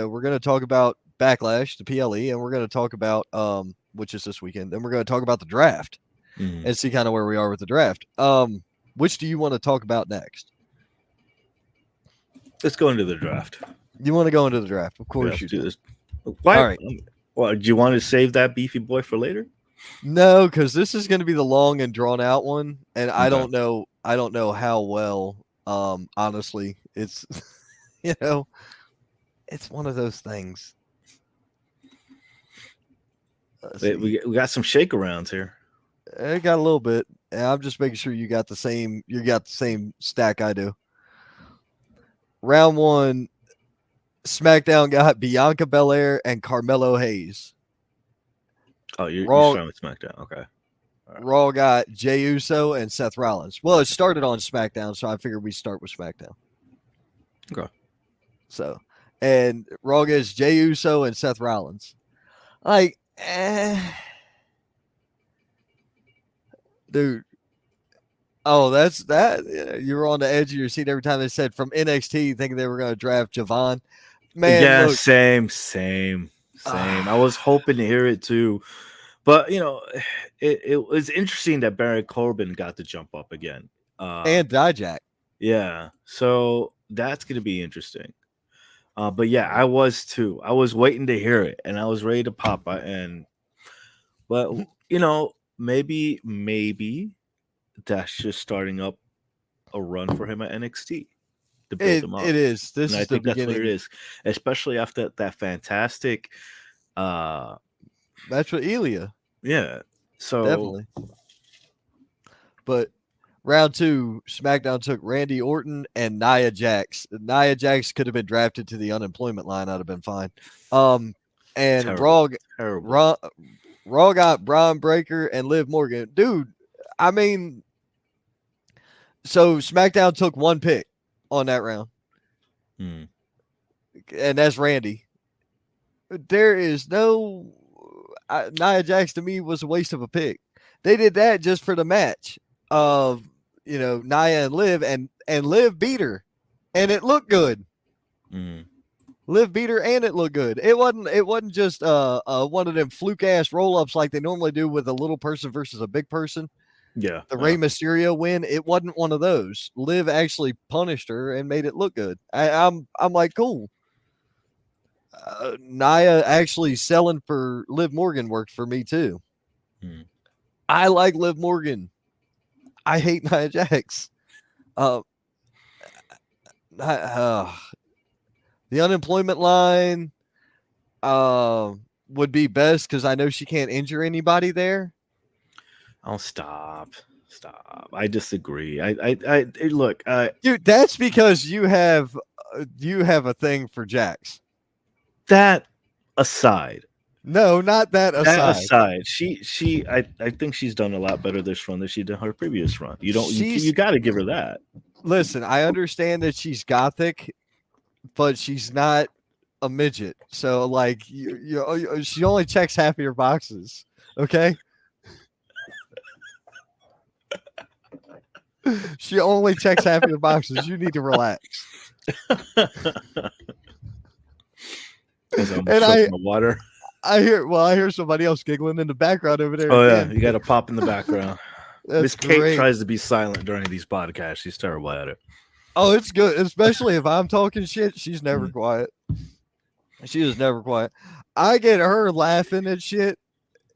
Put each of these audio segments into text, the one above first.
We're going to talk about Backlash, the PLE, and we're going to talk about which is this weekend. Then we're going to talk about the draft and see kind of where we are with the draft. Which do you want to talk about next? Let's go into the draft. You want to go into the draft? Of course you do. Why? All right. Well, do you want to save that beefy boy for later? No, because this is going to be the long and drawn out one, and I don't know. I don't know how well. Honestly, it's it's one of those things. We got some shake arounds here. I got a little bit. I'm just making sure you got the same. You got the same stack I do. Round 1, SmackDown got Bianca Belair and Carmelo Hayes. Oh, you're starting with SmackDown. Okay. Right. Raw got Jey Uso and Seth Rollins. Well, it started on SmackDown, so I figured we start with SmackDown. Okay. So, and Raw gets Jey Uso and Seth Rollins. Like, dude. Oh, that's that. You were on the edge of your seat every time they said from NXT, thinking they were going to draft Javon. Man, yeah, look, same. I was hoping to hear it too, but it was interesting that Baron Corbin got to jump up again, and Dijak. Yeah, so that's going to be interesting. But yeah, I was too. I was waiting to hear it, and I was ready to pop. But maybe that's just starting up a run for him at NXT to build him up. It is. This and is I think the that's beginning. what it is, especially after that fantastic match with Ilya. Yeah, so definitely. But round 2, SmackDown took Randy Orton and Nia Jax. Nia Jax could have been drafted to the unemployment line. I'd have been fine. And terrible. Raw got Braun Breaker and Liv Morgan. Dude, I mean, so SmackDown took 1 pick on that round. And that's Randy. There is no Nia Jax to me was a waste of a pick. They did that just for the match of Nia and Liv, and Liv beat her, and it looked good. Liv beat her, and it looked good. It wasn't just one of them fluke ass roll ups like they normally do with a little person versus a big person. Yeah, the Rey Mysterio win. It wasn't one of those. Liv actually punished her and made it look good. I'm like, cool. Nia actually selling for Liv Morgan worked for me too. I like Liv Morgan. I hate Nia Jax. The unemployment line would be best because I know she can't injure anybody there. Oh, stop. I disagree. I look, dude, that's because you have a thing for Jax. That aside. No, not that aside. That aside, I think she's done a lot better this run than she did her previous run. You got to give her that. Listen, I understand that she's gothic, but she's not a midget. So like, she only checks half of your boxes. Okay. She only checks half of your boxes. You need to relax. And water. I hear somebody else giggling in the background over there. Oh yeah, you got to pop in the background. Miss Kate tries to be silent during these podcasts. She's terrible at it. Oh, it's good, especially if I'm talking shit. She's never quiet. She is never quiet. I get her laughing at shit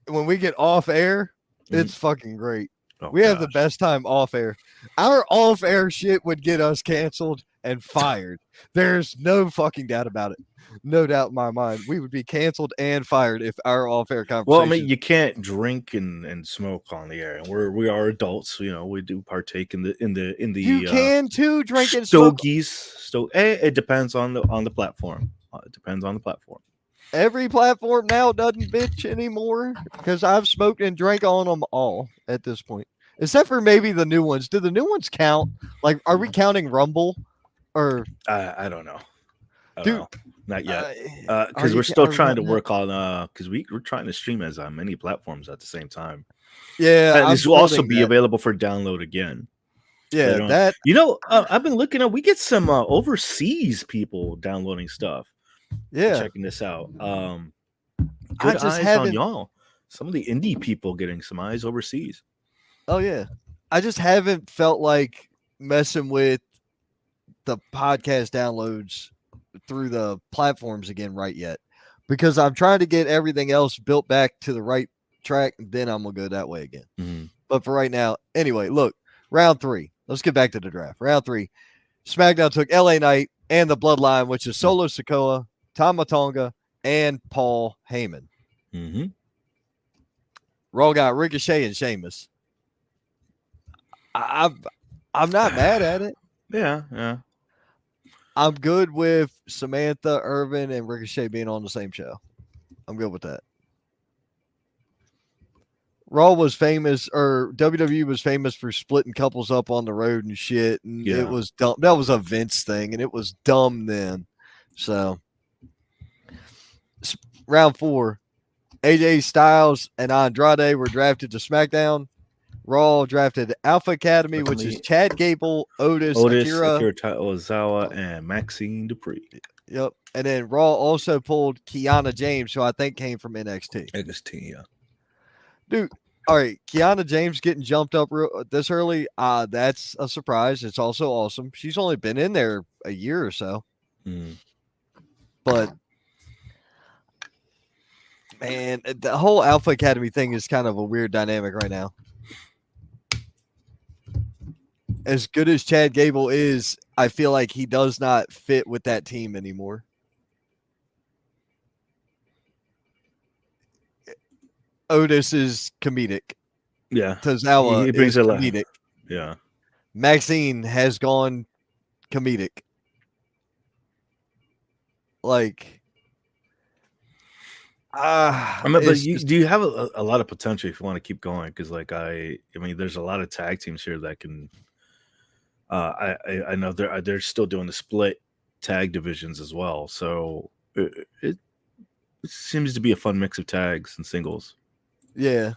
when we get off air. It's fucking great. We have the best time off air. Our off air shit would get us canceled and fired. There's no fucking doubt about it. No doubt in my mind. We would be canceled and fired if our off air conversation. Well, I mean, you can't drink and smoke on the air. We are adults, we do partake in the You can too drink and smoke. It depends on the platform. It depends on the platform. Every platform now doesn't bitch anymore because I've smoked and drank on them all at this point, except for maybe the new ones. Do the new ones count? Like, are we counting Rumble or? I don't know. Dude, not yet. Because we're still trying to work on. Because we're trying to stream as many platforms at the same time. Yeah, this will also be available for download again. Yeah, that. I've been looking up. We get some overseas people downloading stuff. Yeah. checking this out. I Good just eyes on haven't. y'all. Some of the indie people getting some eyes overseas. Oh yeah. I just haven't felt like messing with the podcast downloads through the platforms again right yet, because I'm trying to get everything else built back to the right track. Then I'm gonna go that way again. Mm-hmm. But for right now, anyway, look, round 3. Let's get back to the draft. Round 3, SmackDown took LA Knight and the Bloodline, which is Solo Sikoa, Tama Tonga, and Paul Heyman. Mm-hmm. Raw got Ricochet and Sheamus. I'm not mad at it. Yeah. I'm good with Samantha, Irvin, and Ricochet being on the same show. I'm good with that. Raw was famous, or WWE was famous for splitting couples up on the road and shit, and it Yeah. was dumb. That was a Vince thing, and it was dumb then. So, round 4, AJ Styles and Andrade were drafted to SmackDown. Raw drafted Alpha Academy, which is Chad Gable, Otis, Akira. Ozawa, and Maxine Dupree. Yep. And then Raw also pulled Kiana James, who I think came from NXT. NXT, yeah. Dude, all right. Kiana James getting jumped up this early, that's a surprise. It's also awesome. She's only been in there a year or so. Mm. But, man, the whole Alpha Academy thing is kind of a weird dynamic right now. As good as Chad Gable is, I feel like he does not fit with that team anymore. Otis is comedic. Yeah. Tozawa He brings is a lot. comedic. Yeah. Maxine has gone comedic. Like, I mean, but do you have a lot of potential if you want to keep going? Because, like, I mean, there's a lot of tag teams here that can. I know they're still doing the split tag divisions as well, so it seems to be a fun mix of tags and singles. Yeah.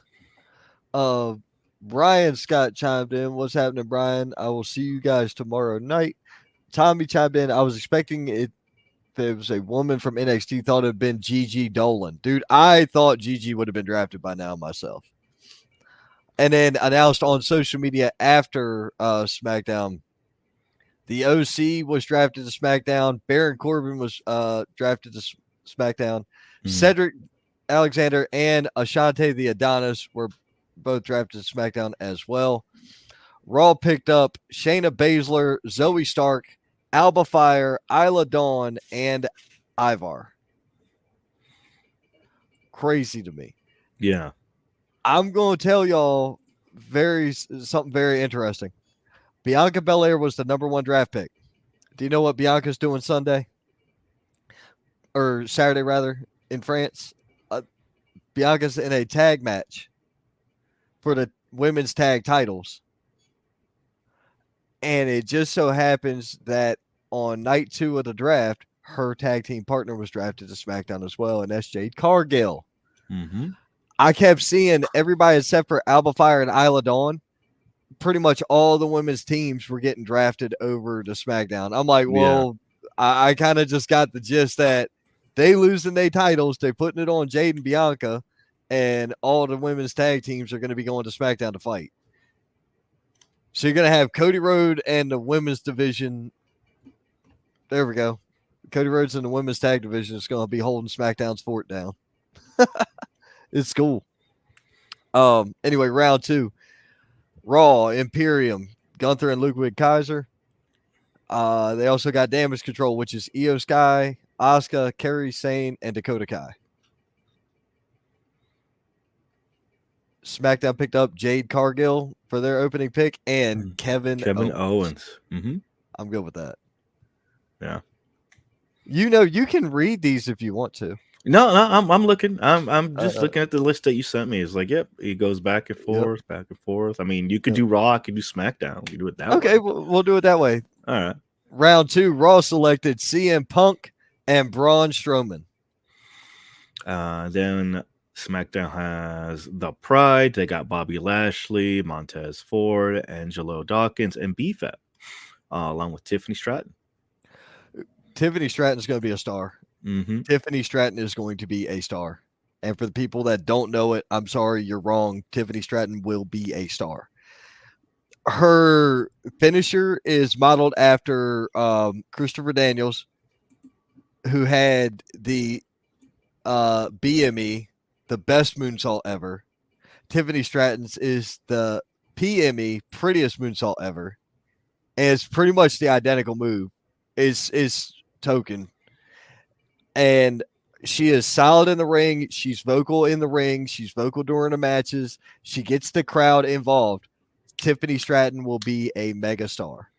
Brian Scott chimed in. What's happening, Brian? I will see you guys tomorrow night. Tommy chimed in. I was expecting it. There was a woman from NXT, thought it had been Gigi Dolan. Dude, I thought Gigi would have been drafted by now myself. And then announced on social media after SmackDown, the OC was drafted to SmackDown. Baron Corbin was drafted to SmackDown. Cedric Alexander and Ashante the Adonis were both drafted to SmackDown as well. Raw picked up Shayna Baszler, Zoe Stark, Alba Fire, Isla Dawn, and Ivar. Crazy to me. Yeah. I'm going to tell y'all something very interesting. Bianca Belair was the number 1 draft pick. Do you know what Bianca's doing Sunday? Or Saturday, rather, in France? Bianca's in a tag match for the women's tag titles. And it just so happens that on night 2 of the draft, her tag team partner was drafted to SmackDown as well, and that's Jade Cargill. Mm-hmm. I kept seeing everybody except for Alba Fire and Isla Dawn. Pretty much all the women's teams were getting drafted over to SmackDown. I'm like, well, yeah. I kind of just got the gist that they losing their titles, they putting it on Jade and Bianca, and all the women's tag teams are going to be going to SmackDown to fight. So you're going to have Cody Rhodes and the women's division. There we go. Cody Rhodes and the women's tag division is going to be holding SmackDown's fort down. It's cool. Anyway, round 2. Raw, Imperium, Gunther and Ludwig Kaiser. They also got Damage Control, which is Io Sky, Asuka, Kairi Sane, and Dakota Kai. SmackDown picked up Jade Cargill for their opening pick and Kevin Owens. Mm-hmm. I'm good with that. Yeah. You know, you can read these if you want to. No, I'm looking. I'm just looking at the list that you sent me. It's like, yep, he goes back and forth, back and forth. I mean, you could do Raw, you could do SmackDown. You could do it that way. Okay, we'll do it that way. All right. Round 2, Raw selected CM Punk and Braun Strowman. Then SmackDown has The Pride. They got Bobby Lashley, Montez Ford, Angelo Dawkins, and BFAT, along with Tiffany Stratton. Tiffany Stratton's going to be a star. Mm-hmm. Tiffany Stratton is going to be a star. And for the people that don't know it, I'm sorry, you're wrong. Tiffany Stratton will be a star. Her finisher is modeled after Christopher Daniels, who had the BME, the best moonsault ever. Tiffany Stratton's is the PME, prettiest moonsault ever. And it's pretty much the identical move. Is token. And she is solid in the ring. She's vocal in the ring. She's vocal during the matches. She gets the crowd involved. Tiffany Stratton will be a mega star.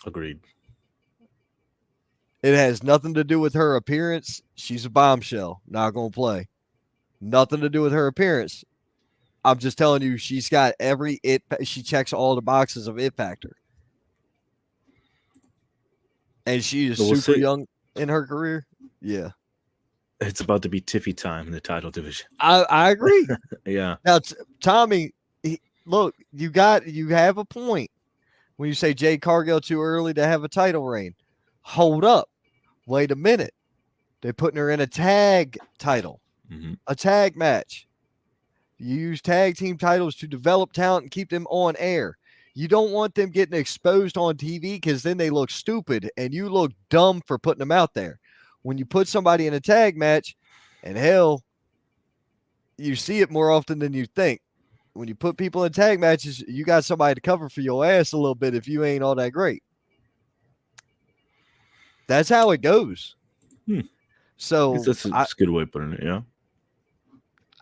Agreed. It has nothing to do with her appearance. She's a bombshell. Not going to play. Nothing to do with her appearance. I'm just telling you, she's got every it. She checks all the boxes of it factor. And she is super young in her career. Yeah. It's about to be Tiffy time in the title division. I agree. Yeah. Now, Tommy, look, you have a point when you say Jade Cargill too early to have a title reign. Hold up. Wait a minute. They're putting her in a tag title, a tag match. You use tag team titles to develop talent and keep them on air. You don't want them getting exposed on TV because then they look stupid and you look dumb for putting them out there. When you put somebody in a tag match, and hell, you see it more often than you think. When you put people in tag matches, you got somebody to cover for your ass a little bit if you ain't all that great. That's how it goes. So that's a good way of putting it, yeah.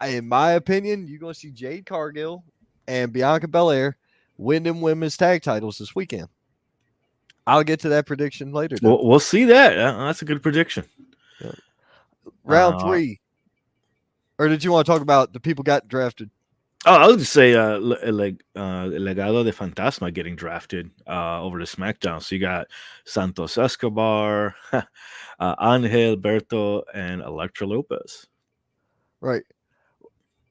In my opinion, you're going to see Jade Cargill and Bianca Belair win them women's tag titles this weekend. I'll get to that prediction later. We'll see that. That's a good prediction. Yeah. Round 3. Or did you want to talk about the people got drafted? Oh, I was just say Legado de Fantasma getting drafted over to SmackDown. So you got Santos Escobar, Angel Berto, and Elektra Lopez. Right.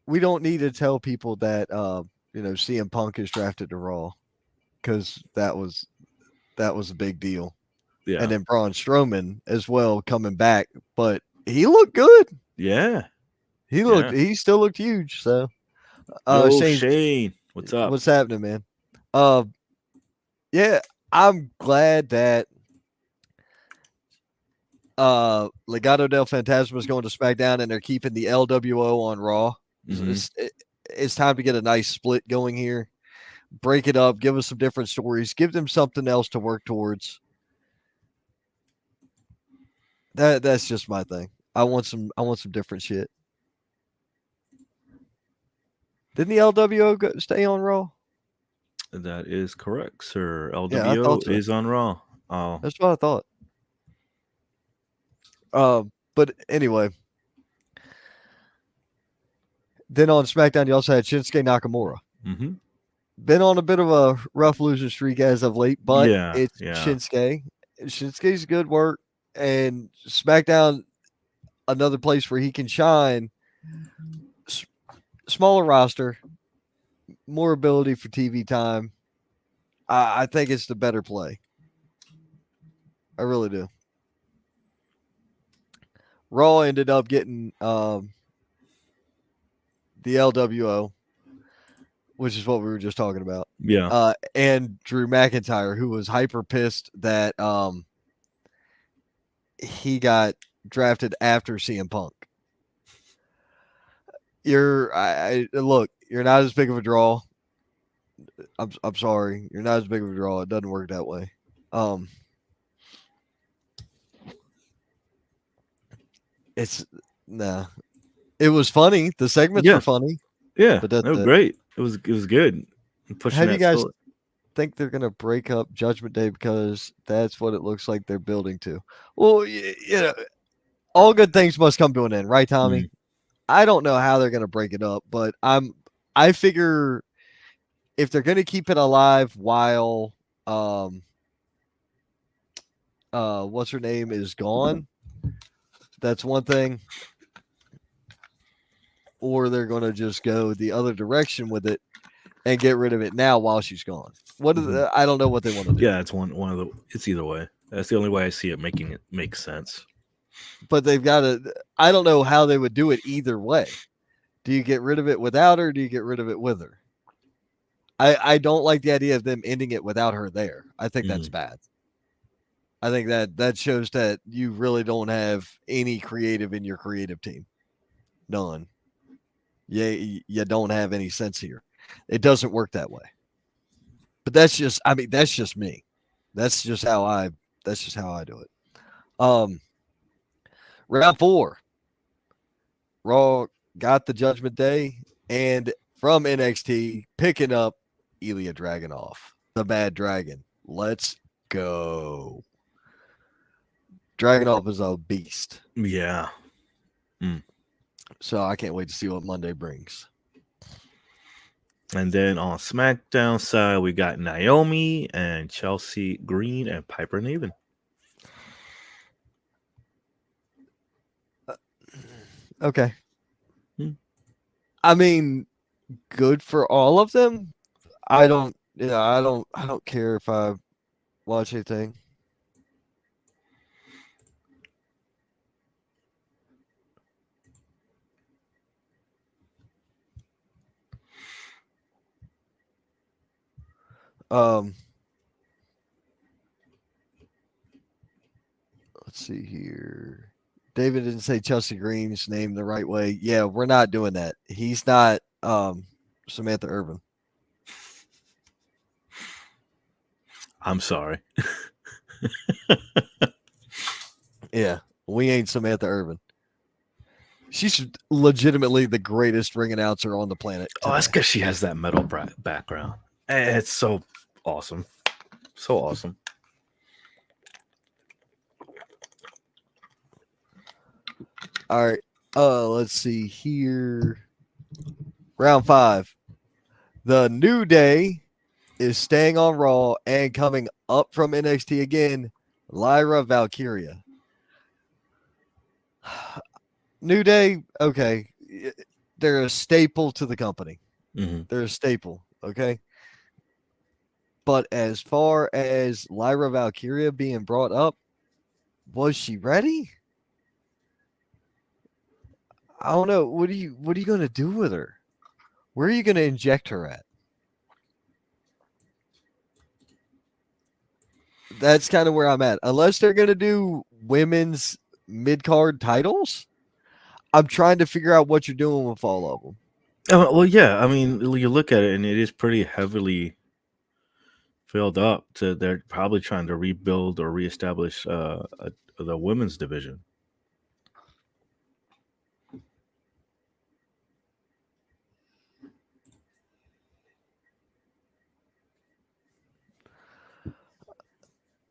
We don't need to tell people that CM Punk is drafted to Raw because that was a big deal. Yeah. And then Braun Strowman as well coming back, but he looked good. Yeah. He still looked huge. So Shane, what's up? What's happening, man? Yeah, I'm glad that Legado del Fantasma is going to SmackDown and they're keeping the LWO on Raw. It's time to get a nice split going here. Break it up, give us some different stories, give them something else to work towards. That's just my thing. I want some different shit. Didn't the LWO stay on Raw? That is correct, sir. LWO is on Raw. Oh, that's what I thought. But anyway, then on SmackDown, you also had Shinsuke Nakamura. Been on a bit of a rough losing streak as of late, but it's Shinsuke. Shinsuke's good work, and SmackDown, another place where he can shine. Smaller roster, more ability for TV time. I think it's the better play. I really do. Raw ended up getting the LWO, which is what we were just talking about. Yeah. And Drew McIntyre, who was hyper pissed that he got drafted after CM Punk. Look, you're not as big of a draw. I'm sorry. You're not as big of a draw. It doesn't work that way. It was funny. The segments were funny. Yeah, but that's great. It was good. How do you guys think they're gonna break up Judgment Day because that's what it looks like they're building to? Well, all good things must come to an end, right, Tommy? I don't know how they're gonna break it up, but I figure if they're gonna keep it alive while what's her name is gone, that's one thing. Or they're going to just go the other direction with it and get rid of it now while she's gone. I don't know what they want to do. Yeah, it's one of the. It's either way. That's the only way I see it making it make sense. but they've got to. I don't know how they would do it either way. Do you get rid of it without her? Do you get rid of it with her? I don't like the idea of them ending it without her there. I think that's bad. I think that shows that you really don't have any creative in your creative team. None. You don't have any sense here. It doesn't work that way. But that's just that's just me. That's just how I do it. Round 4. Raw got the Judgment Day and from NXT picking up Ilya Dragunov, the Bad Dragon. Let's go. Dragunov is a beast. Yeah. So I can't wait to see what Monday brings. And then on SmackDown side, we got Naomi and Chelsea Green and Piper Niven. Okay. I mean, good for all of them. I don't care if I watch anything. Let's see here. David didn't say Chelsea Green's name the right way. Yeah, we're not doing that. He's not Samantha Irvin. I'm sorry. Yeah, we ain't Samantha Irvin. She's legitimately the greatest ring announcer on the planet today. Oh, that's because she has that metal background. It's so awesome. So awesome. All right. Let's see here. Round 5. The New Day is staying on Raw and coming up from NXT again. Lyra Valkyria. New Day, okay. They're a staple to the company. They're a staple, okay? But as far as Lyra Valkyria being brought up, was she ready? I don't know. What are you going to do with her? Where are you going to inject her at? That's kind of where I'm at. Unless they're going to do women's mid-card titles, I'm trying to figure out what you're doing with all of them. Well, yeah. I mean, you look at it, and it is pretty heavily filled up. They're probably trying to rebuild or reestablish the women's division.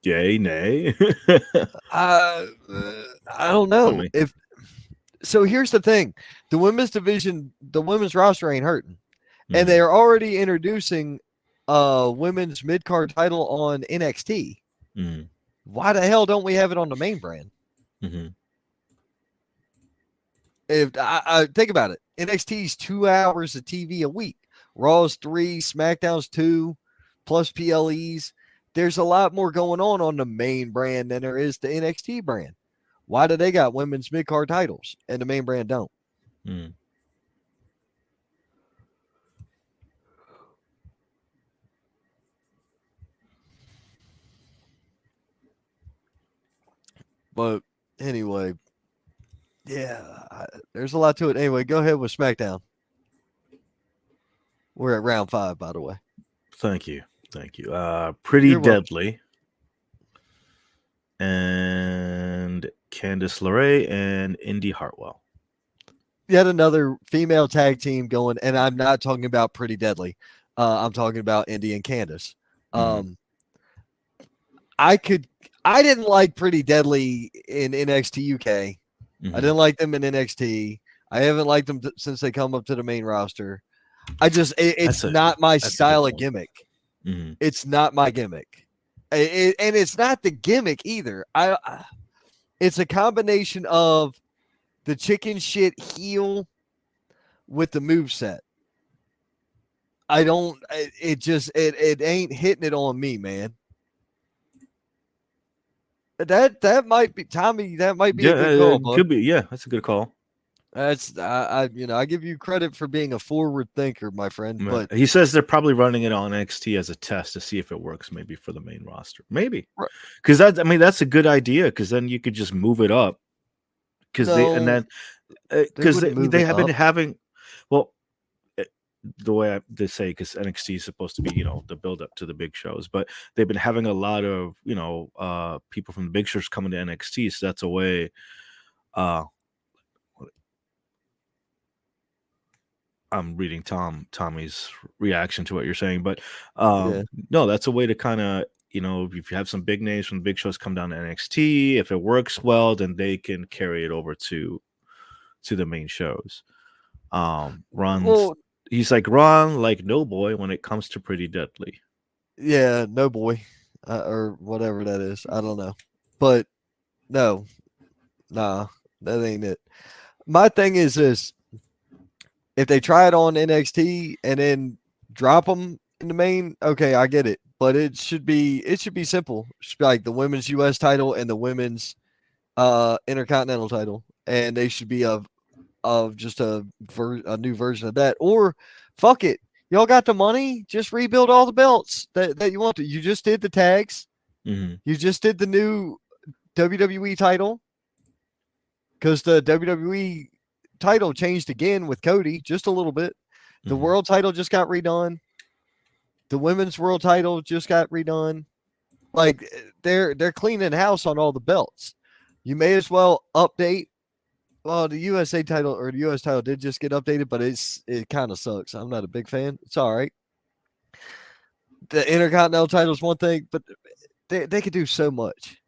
Yay, nay. I don't know. So here's the thing. The women's division, the women's roster ain't hurting. And they are already introducing a women's mid-card title on NXT. Why the hell don't we have it on the main brand? If I think about it, NXT's 2 hours of TV a week. Raw's 3, SmackDown's 2, plus PLEs. There's a lot more going on the main brand than there is the NXT brand. Why do they got women's mid-card titles and the main brand don't? But anyway, yeah, there's a lot to it. Anyway, go ahead with SmackDown. We're at round 5, by the way. Thank you. Pretty You're Deadly and Candice LeRae and Indy Hartwell. Yet another female tag team going, and I'm not talking about Pretty Deadly. I'm talking about Indy and Candice. I didn't like Pretty Deadly in NXT UK. I didn't like them in NXT. I haven't liked them since they come up to the main roster. It's not my style of gimmick. It's not my gimmick. And it's not the gimmick either. It's a combination of the chicken shit heel with the moveset. It ain't hitting it on me, man. That might be Tommy. That might be Yeah, a good call, it bud. could be. Yeah, that's a good call. That's I give you credit for being a forward thinker, my friend. Yeah. But He says they're probably running it on NXT as a test to see if it works, maybe for the main roster, maybe. r- Because that's a good idea. Because then you could just move it up. Because they and no, then they because wouldn't move they it have been up. having well the way they say, because NXT is supposed to be, the build up to the big shows, but they've been having a lot of, people from the big shows coming to NXT. So that's a way. Uh, I'm reading Tommy's reaction to what you're saying, but Yeah. no, that's a way to kind of, if you have some big names from the big shows come down to NXT, if it works well, then they can carry it over to the main shows. Runs. Well, He's like Ron, like no boy when it comes to Pretty Deadly. yeah, no boy, or whatever that is. I don't know, but no, nah, that ain't it. My thing is this: if they try it on NXT and then drop them in the main, okay, I get it. But it should be simple. It should be like the women's US title and the women's intercontinental title. And they should be of just a new version of that. Or fuck it. Y'all got the money, just rebuild all the belts that you want to. You just did the tags. Mm-hmm. You just did the new WWE title. Because the WWE title changed again with Cody just a little bit. The Mm-hmm. world title just got redone. The women's world title just got redone. Like they're cleaning house on all the belts. You may as well update. Well, the USA title or the US title did just get updated, but it kind of sucks. I'm not a big fan. It's all right. The Intercontinental title is one thing, but they could do so much.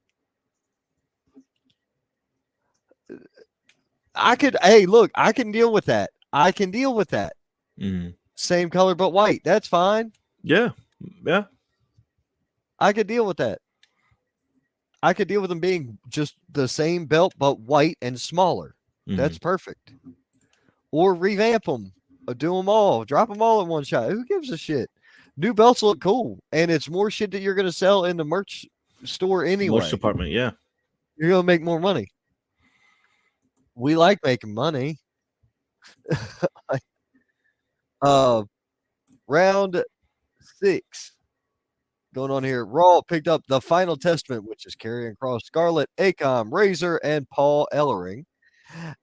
Hey, look, I can deal with that. I can deal with that. Mm-hmm. Same color but white. That's fine. Yeah, yeah. I could deal with that. I could deal with them being just the same belt but white and smaller. Mm-hmm. That's perfect. Or revamp them, or do them all, drop them all in one shot. Who gives a shit? New belts look cool, and it's more shit that you're going to sell in the merch store Merch anyway. department, yeah. You're going to make more money. We like making money. uh, round 6 going on here. Raw picked up the Final Testament, which is Karrion Kross, Scarlett, Akam, Razor, and Paul Ellering,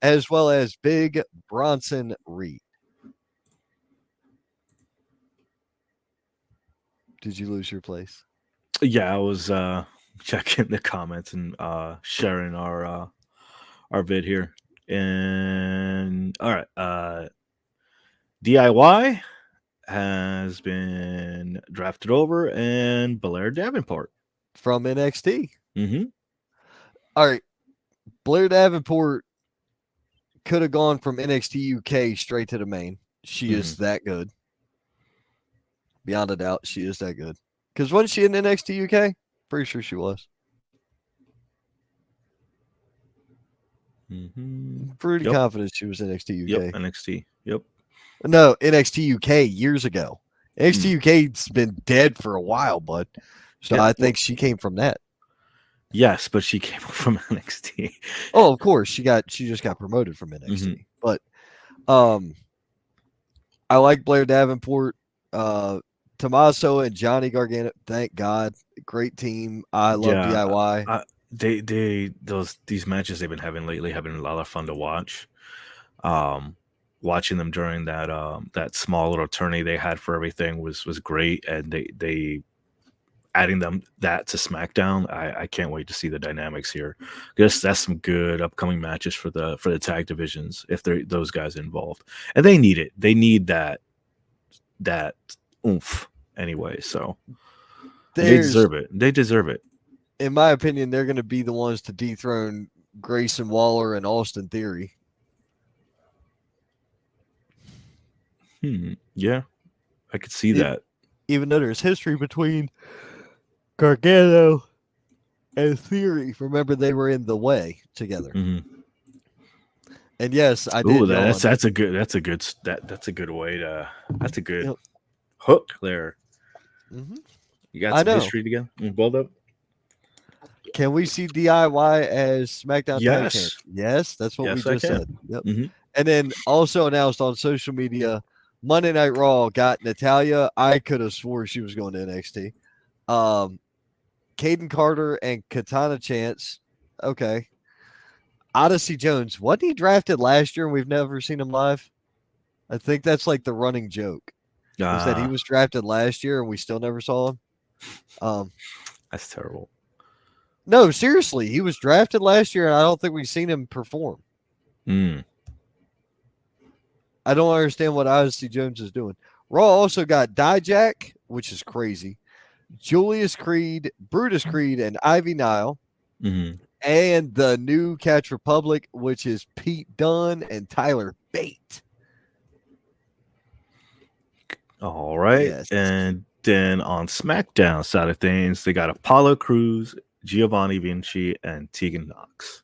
as well as Big Bronson Reed. Did you lose your place? Yeah, I was checking the comments and sharing our vid here. And all right, DIY has been drafted over, and Blair Davenport From NXT. Mm-hmm. All right. Blair Davenport could have gone from NXT UK straight to the main. She is that good. Beyond a doubt, she is that good. Because wasn't she in NXT UK? Pretty sure she was. Pretty confident she was NXT UK. Yep, NXT. Yep. No, NXT UK years ago. NXT UK's been dead for a while, bud. So I think she came from that. Yes, but she came from NXT. Oh, of course. She just got promoted from NXT. But I like Blair Davenport. Tommaso and Johnny Gargano, thank God. Great team. I love DIY. These matches they've been having lately have been a lot of fun to watch. Watching them during that small little tourney they had for everything was great, and they adding that to SmackDown. I can't wait to see the dynamics here. Guess that's some good upcoming matches for the tag divisions if those guys involved, and they need it. They need that oomph anyway. So they deserve it. They deserve it. In my opinion, they're going to be the ones to dethrone Grayson Waller and Austin Theory. Yeah, I could see that. Even though there's history between Gargano and Theory, remember they were in the way together. And yes, I did. Ooh, that's a good way to. That's a good hook there. Mm-hmm. You got some history together. Build up. Can we see DIY as SmackDown Tag Champs? Yes. Yes, that's what we Yes, I just can. said. Yep. Hmm. And then also announced on social media, Monday Night Raw got Natalia. I could have swore she was going to NXT. Caden Carter and Katana Chance. Okay. Odyssey Jones. Wasn't he drafted last year and we've never seen him live? I think that's like the running joke. Is that he was drafted last year and we still never saw him? That's terrible. No, seriously, he was drafted last year and I don't think we've seen him perform. Mm. I don't understand what Odyssey Jones is doing. Raw also got Dijak, which is crazy. Julius Creed, Brutus Creed, and Ivy Nile. Mm-hmm. And the new Catch Republic, which is Pete Dunne and Tyler Bate. All right. Yes. And then on SmackDown side of things, they got Apollo Crews, Giovanni Vinci, and Tegan Knox.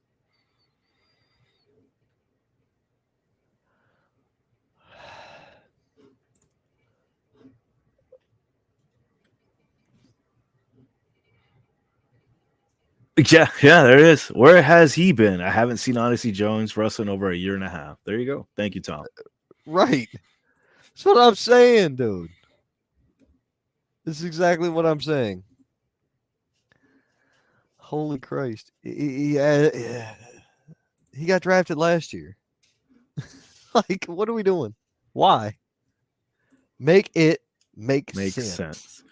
Yeah, there it is. Where has he been? I haven't seen Odyssey Jones wrestling over a year and a half. There you go. Thank you, Tom. Right. That's what I'm saying, dude. This is exactly what I'm saying. Holy Christ. He got drafted last year. Like, what are we doing? Why? Make it make sense.